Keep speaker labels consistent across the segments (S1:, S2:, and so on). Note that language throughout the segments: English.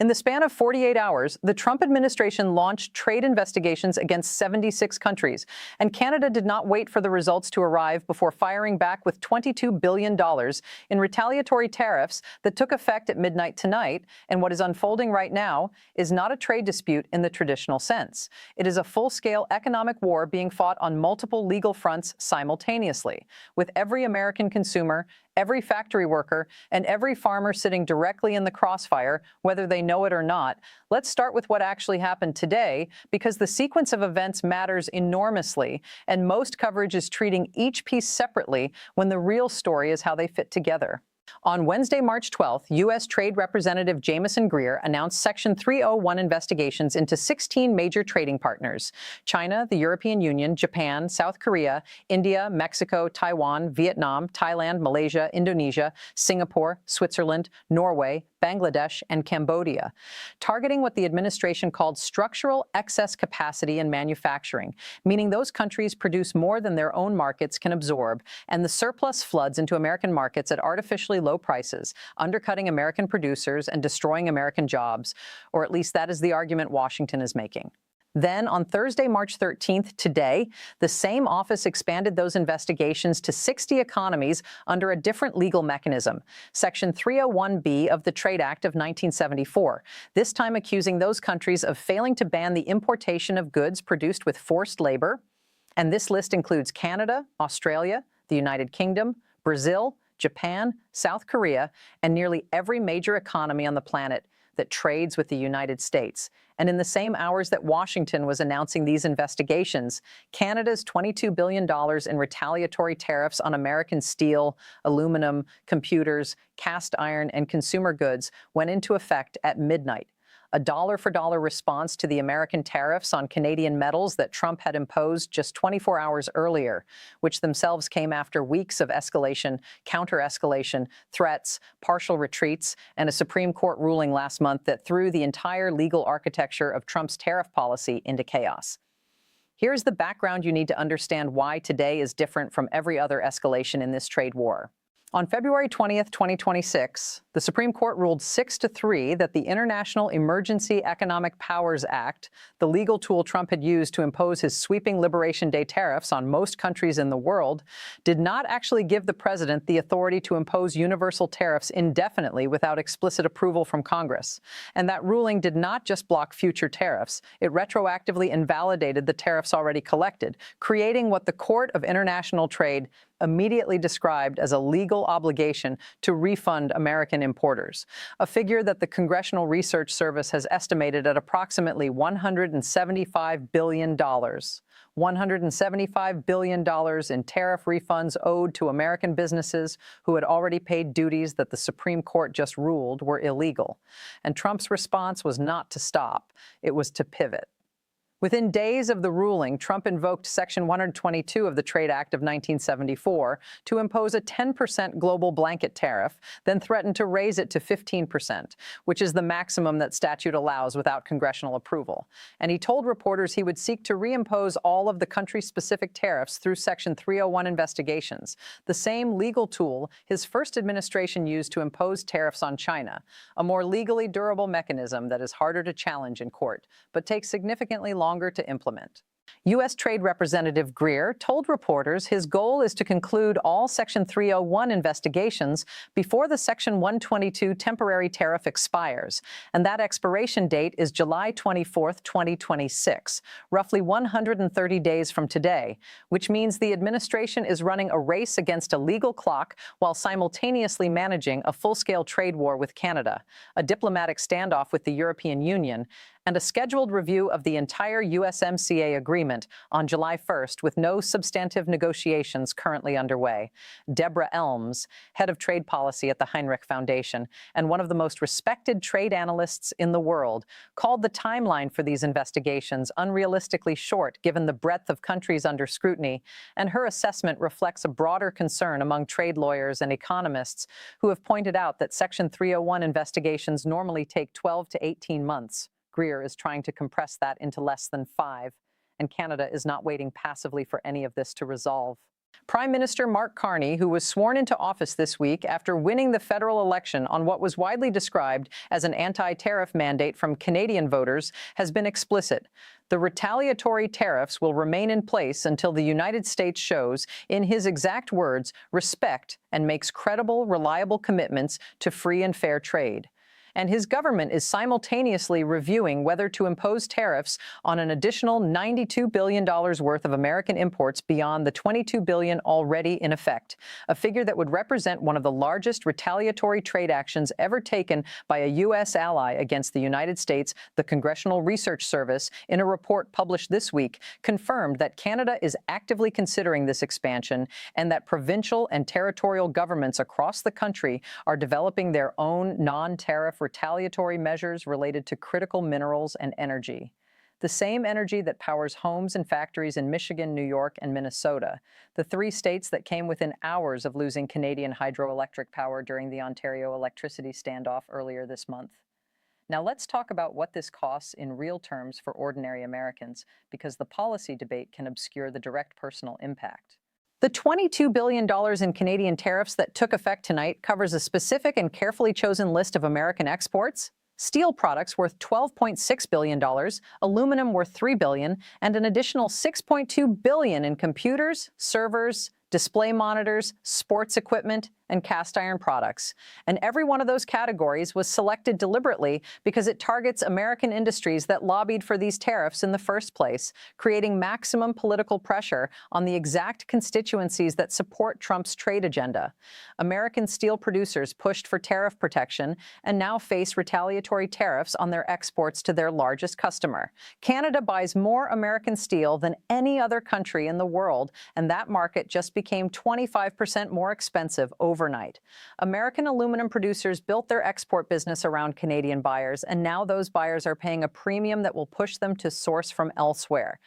S1: In the span of 48 hours, the Trump administration launched trade investigations against 76 countries, and Canada did not wait for the results to arrive before firing back with $22 billion in retaliatory tariffs that took effect at midnight tonight. And what is unfolding right now is not a trade dispute in the traditional sense. It is a full-scale economic war being fought on multiple legal fronts simultaneously, with every American consumer, every factory worker, and every farmer sitting directly in the crossfire, whether they know it or not. Let's start with what actually happened today, because the sequence of events matters enormously, and most coverage is treating each piece separately when the real story is how they fit together. On Wednesday, March 12th, U.S. Trade Representative Jamieson Greer announced Section 301 investigations into 16 major trading partners: China, the European Union, Japan, South Korea, India, Mexico, Taiwan, Vietnam, Thailand, Malaysia, Indonesia, Singapore, Switzerland, Norway, Bangladesh, and Cambodia, targeting what the administration called structural excess capacity in manufacturing, meaning those countries produce more than their own markets can absorb, and the surplus floods into American markets at artificially low prices, undercutting American producers and destroying American jobs, or at least that is the argument Washington is making. Then, on Thursday, March 13th, today, the same office expanded those investigations to 60 economies under a different legal mechanism, Section 301B of the Trade Act of 1974, this time accusing those countries of failing to ban the importation of goods produced with forced labor. And this list includes Canada, Australia, the United Kingdom, Brazil, Japan, South Korea, and nearly every major economy on the planet that trades with the United States. And in the same hours that Washington was announcing these investigations, Canada's $22 billion in retaliatory tariffs on American steel, aluminum, computers, cast iron, and consumer goods went into effect at midnight. A dollar-for-dollar response to the American tariffs on Canadian metals that Trump had imposed just 24 hours earlier, which themselves came after weeks of escalation, counter-escalation, threats, partial retreats, and a Supreme Court ruling last month that threw the entire legal architecture of Trump's tariff policy into chaos. Here's the background you need to understand why today is different from every other escalation in this trade war. On February 20th, 2026, the Supreme Court ruled 6-3 that the International Emergency Economic Powers Act, the legal tool Trump had used to impose his sweeping Liberation Day tariffs on most countries in the world, did not actually give the president the authority to impose universal tariffs indefinitely without explicit approval from Congress. And that ruling did not just block future tariffs, it retroactively invalidated the tariffs already collected, creating what the Court of International Trade immediately described as a legal obligation to refund American importers, a figure that the Congressional Research Service has estimated at approximately $175 billion. $175 billion in tariff refunds owed to American businesses who had already paid duties that the Supreme Court just ruled were illegal. And Trump's response was not to stop, it was to pivot. Within days of the ruling, Trump invoked Section 122 of the Trade Act of 1974 to impose a 10% global blanket tariff, then threatened to raise it to 15%, which is the maximum that statute allows without congressional approval. And he told reporters he would seek to reimpose all of the country-specific tariffs through Section 301 investigations, the same legal tool his first administration used to impose tariffs on China, a more legally durable mechanism that is harder to challenge in court, but takes significantly longer to implement. U.S. Trade Representative Greer told reporters his goal is to conclude all Section 301 investigations before the Section 122 temporary tariff expires, and that expiration date is July 24, 2026, roughly 130 days from today, which means the administration is running a race against a legal clock while simultaneously managing a full-scale trade war with Canada, a diplomatic standoff with the European Union, and a scheduled review of the entire USMCA agreement on July 1st with no substantive negotiations currently underway. Deborah Elms, head of trade policy at the Heinrich Foundation and one of the most respected trade analysts in the world, called the timeline for these investigations unrealistically short given the breadth of countries under scrutiny, and her assessment reflects a broader concern among trade lawyers and economists who have pointed out that Section 301 investigations normally take 12 to 18 months. Greer is trying to compress that into less than 5, and Canada is not waiting passively for any of this to resolve. Prime Minister Mark Carney, who was sworn into office this week after winning the federal election on what was widely described as an anti-tariff mandate from Canadian voters, has been explicit. The retaliatory tariffs will remain in place until the United States shows, in his exact words, respect and makes credible, reliable commitments to free and fair trade. And his government is simultaneously reviewing whether to impose tariffs on an additional $92 billion worth of American imports beyond the $22 billion already in effect, a figure that would represent one of the largest retaliatory trade actions ever taken by a U.S. ally against the United States. The Congressional Research Service, in a report published this week, confirmed that Canada is actively considering this expansion and that provincial and territorial governments across the country are developing their own non-tariff retaliatory measures related to critical minerals and energy. The same energy that powers homes and factories in Michigan, New York, and Minnesota, the three states that came within hours of losing Canadian hydroelectric power during the Ontario electricity standoff earlier this month. Now let's talk about what this costs in real terms for ordinary Americans, because the policy debate can obscure the direct personal impact. The $22 billion in Canadian tariffs that took effect tonight covers a specific and carefully chosen list of American exports: steel products worth $12.6 billion, aluminum worth $3 billion, and an additional $6.2 billion in computers, servers, display monitors, sports equipment, and cast iron products. And every one of those categories was selected deliberately because it targets American industries that lobbied for these tariffs in the first place, creating maximum political pressure on the exact constituencies that support Trump's trade agenda. American steel producers pushed for tariff protection and now face retaliatory tariffs on their exports to their largest customer. Canada buys more American steel than any other country in the world, and that market just became 25% more expensive overnight. American aluminum producers built their export business around Canadian buyers, and now those buyers are paying a premium that will push them to source from elsewhere,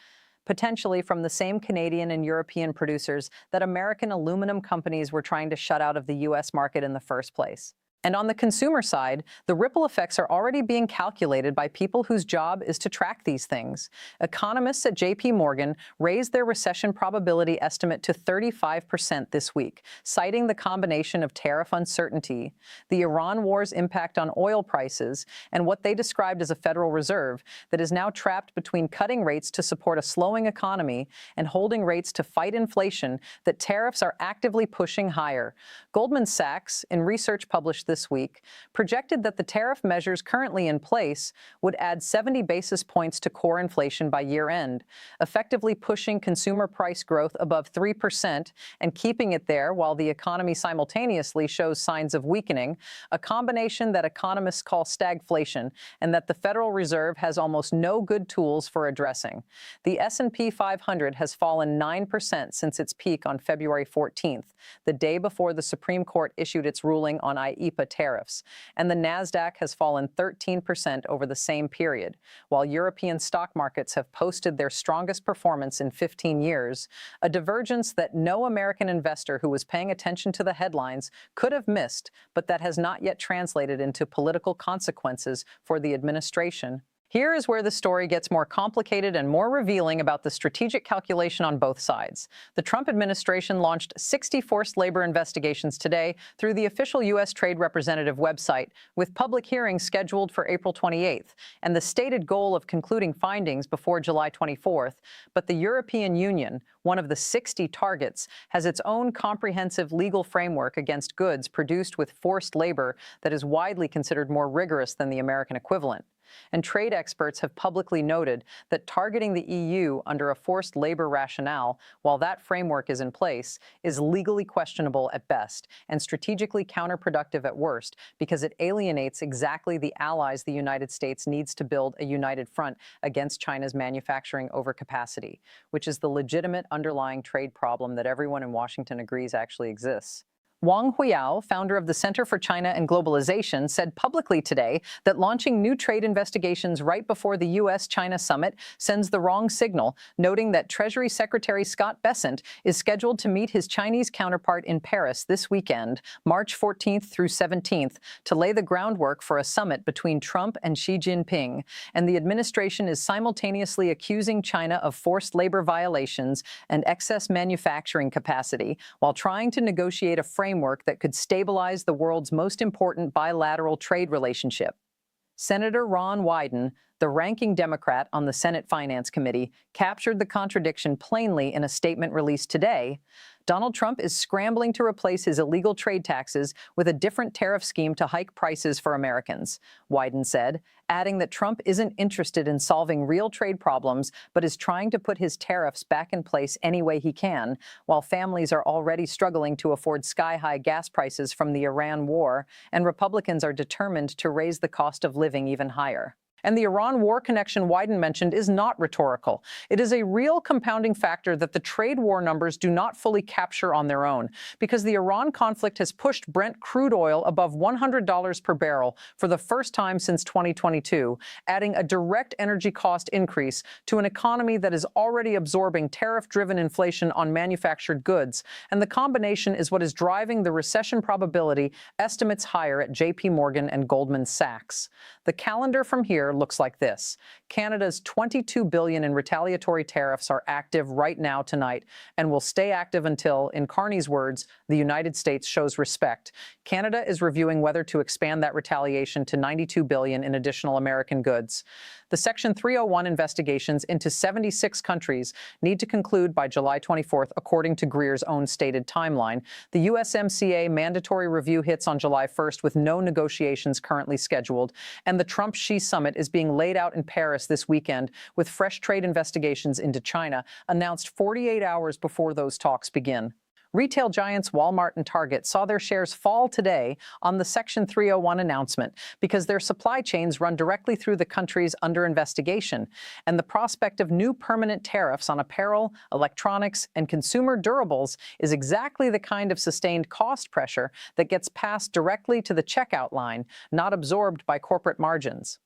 S1: potentially from the same Canadian and European producers that American aluminum companies were trying to shut out of the U.S. market in the first place. And on the consumer side, the ripple effects are already being calculated by people whose job is to track these things. Economists at J.P. Morgan raised their recession probability estimate to 35% this week, citing the combination of tariff uncertainty, the Iran war's impact on oil prices, and what they described as a Federal Reserve that is now trapped between cutting rates to support a slowing economy and holding rates to fight inflation that tariffs are actively pushing higher. Goldman Sachs, in research published this week, projected that the tariff measures currently in place would add 70 basis points to core inflation by year-end, effectively pushing consumer price growth above 3% and keeping it there while the economy simultaneously shows signs of weakening, a combination that economists call stagflation and that the Federal Reserve has almost no good tools for addressing. The S&P 500 has fallen 9% since its peak on February 14th, the day before the Supreme Court issued its ruling on IEEPA tariffs, and the NASDAQ has fallen 13% over the same period, while European stock markets have posted their strongest performance in 15 years, a divergence that no American investor who was paying attention to the headlines could have missed, but that has not yet translated into political consequences for the administration. Here is where the story gets more complicated and more revealing about the strategic calculation on both sides. The Trump administration launched 60 forced labor investigations today through the official U.S. Trade Representative website, with public hearings scheduled for April 28th, and the stated goal of concluding findings before July 24th. But the European Union, one of the 60 targets, has its own comprehensive legal framework against goods produced with forced labor that is widely considered more rigorous than the American equivalent. And trade experts have publicly noted that targeting the EU under a forced labor rationale, while that framework is in place, is legally questionable at best and strategically counterproductive at worst, because it alienates exactly the allies the United States needs to build a united front against China's manufacturing overcapacity, which is the legitimate underlying trade problem that everyone in Washington agrees actually exists. Wang Huiyao, founder of the Center for China and Globalization, said publicly today that launching new trade investigations right before the U.S.-China summit sends the wrong signal, noting that Treasury Secretary Scott Bessent is scheduled to meet his Chinese counterpart in Paris this weekend, March 14th through 17th, to lay the groundwork for a summit between Trump and Xi Jinping. And the administration is simultaneously accusing China of forced labor violations and excess manufacturing capacity, while trying to negotiate a framework that could stabilize the world's most important bilateral trade relationship. Senator Ron Wyden, the ranking Democrat on the Senate Finance Committee, captured the contradiction plainly in a statement released today. Donald Trump is scrambling to replace his illegal trade taxes with a different tariff scheme to hike prices for Americans, Wyden said, adding that Trump isn't interested in solving real trade problems, but is trying to put his tariffs back in place any way he can, while families are already struggling to afford sky-high gas prices from the Iran war, and Republicans are determined to raise the cost of living even higher. And the Iran war connection Wyden mentioned is not rhetorical. It is a real compounding factor that the trade war numbers do not fully capture on their own, because the Iran conflict has pushed Brent crude oil above $100 per barrel for the first time since 2022, adding a direct energy cost increase to an economy that is already absorbing tariff-driven inflation on manufactured goods. And the combination is what is driving the recession probability estimates higher at J.P. Morgan and Goldman Sachs. The calendar from here looks like this. Canada's $22 billion in retaliatory tariffs are active right now tonight and will stay active until, in Carney's words, the United States shows respect. Canada is reviewing whether to expand that retaliation to $92 billion in additional American goods. The Section 301 investigations into 76 countries need to conclude by July 24th, according to Greer's own stated timeline. The USMCA mandatory review hits on July 1st with no negotiations currently scheduled, and the Trump-Xi summit is being laid out in Paris this weekend with fresh trade investigations into China announced 48 hours before those talks begin. Retail giants Walmart and Target saw their shares fall today on the Section 301 announcement because their supply chains run directly through the countries under investigation, and the prospect of new permanent tariffs on apparel, electronics, and consumer durables is exactly the kind of sustained cost pressure that gets passed directly to the checkout line, not absorbed by corporate margins.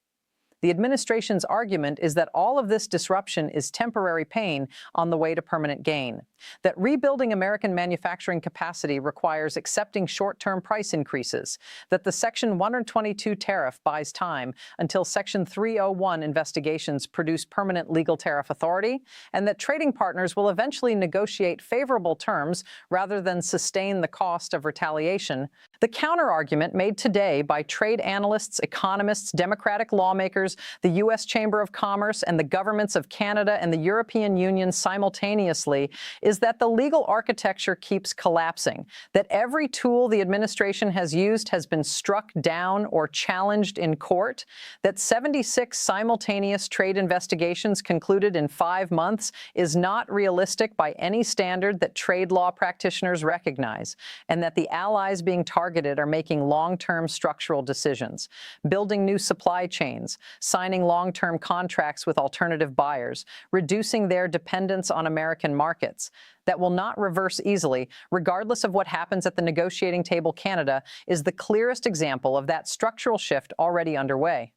S1: The administration's argument is that all of this disruption is temporary pain on the way to permanent gain, that rebuilding American manufacturing capacity requires accepting short-term price increases, that the Section 122 tariff buys time until Section 301 investigations produce permanent legal tariff authority, and that trading partners will eventually negotiate favorable terms rather than sustain the cost of retaliation. The counter-argument made today by trade analysts, economists, Democratic lawmakers, the U.S. Chamber of Commerce, and the governments of Canada and the European Union simultaneously is that the legal architecture keeps collapsing, that every tool the administration has used has been struck down or challenged in court, that 76 simultaneous trade investigations concluded in 5 months is not realistic by any standard that trade law practitioners recognize, and that the allies being targeted are making long-term structural decisions, building new supply chains, signing long-term contracts with alternative buyers, reducing their dependence on American markets, that will not reverse easily, regardless of what happens at the negotiating table. Canada is the clearest example of that structural shift already underway.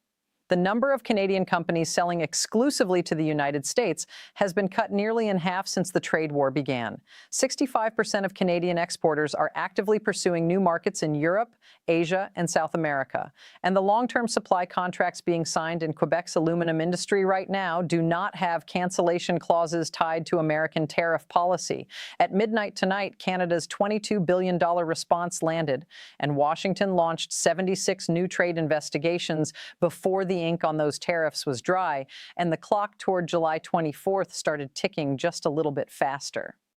S1: The number of Canadian companies selling exclusively to the United States has been cut nearly in half since the trade war began. 65% of Canadian exporters are actively pursuing new markets in Europe, Asia, and South America. And the long-term supply contracts being signed in Quebec's aluminum industry right now do not have cancellation clauses tied to American tariff policy. At midnight tonight, Canada's $22 billion response landed, and Washington launched 76 new trade investigations before the ink on those tariffs was dry, and the clock toward July 24th started ticking just a little bit faster.